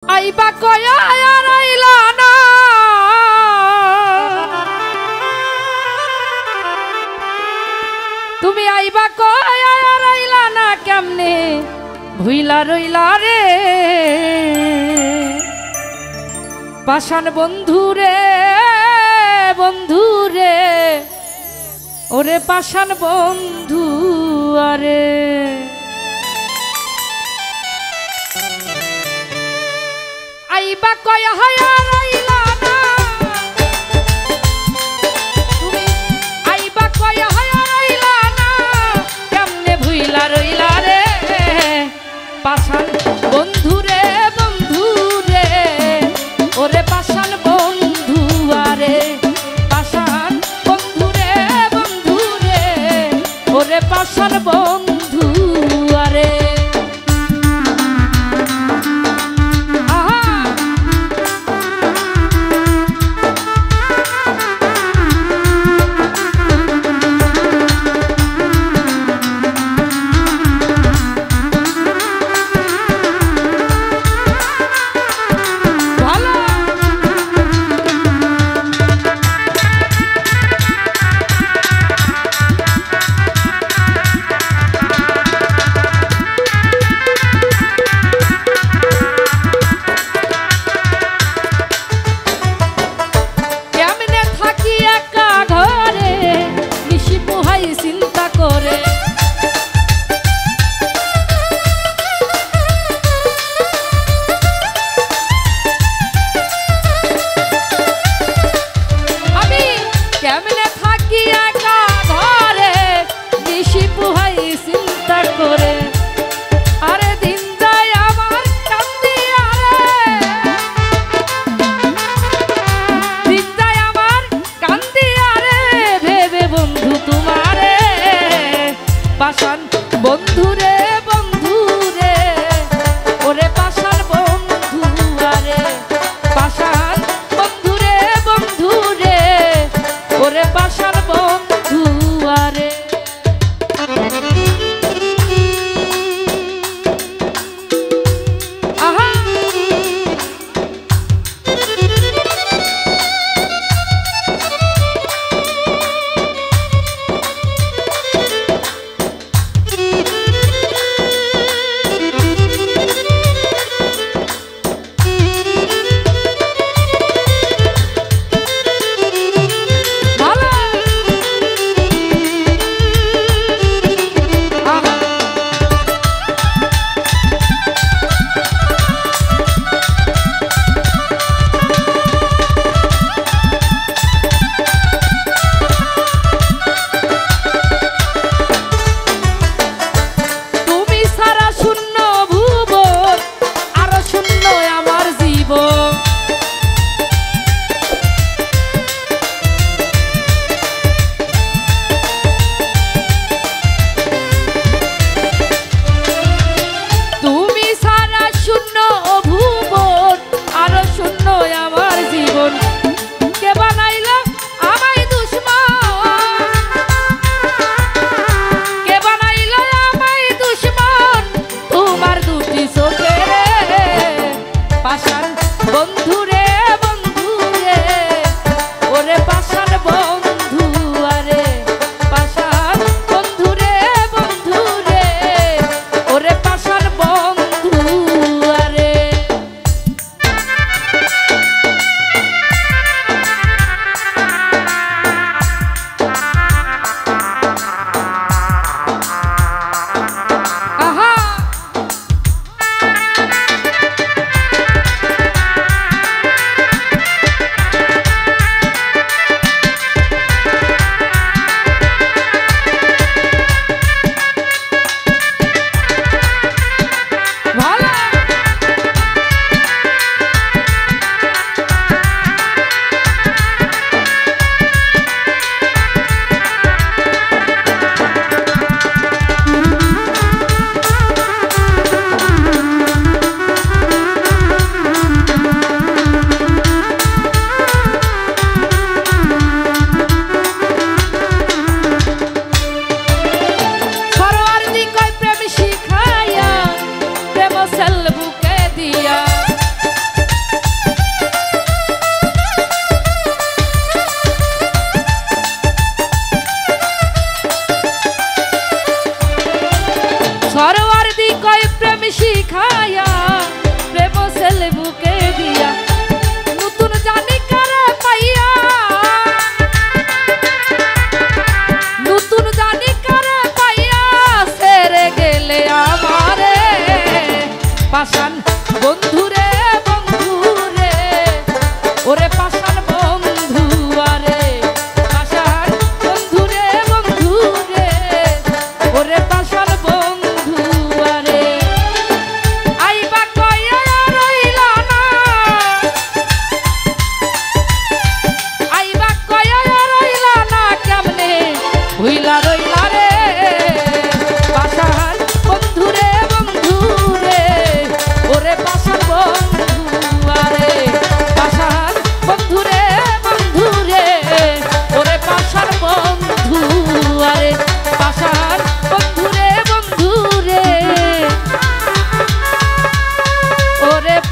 আইবা কয়া আর আইলা না, তুমি আইবা কয়া আর আইলা না, কেমনে ভুইলা রইলা রে পাষাণ বন্ধু রে, বন্ধু রে, ওরে পাষাণ বন্ধু আরে। আইবা কয়া হায়া রাইলা না, তুমি আইবা কয়া হায়া রাইলা না, কেমনে ভুইলা রইলা রে পাষাণ বন্ধু রে, বন্ধু রে, ওরে পাষাণ বন্ধু আরে, পাষাণ বন্ধু রে, বন্ধু রে, ওরে পাষাণ বন্ধু আরে। পাষাণ বন্ধু রে, বন্ধু রে, ওরে পাষাণ বন্ধু আরে, পাষাণ বন্ধু রে, বন্ধু রে, ওরে পাষাণ বন্ধু আরে। বন্ধু রে, বন্ধু রে, ওরে পাষাণ বন্ধু আরে, পাষাণ বন্ধু রে, বন্ধু রে, ওরে পাষাণ বন্ধু আরে। আহা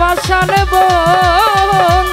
পাষাণ বন্ধু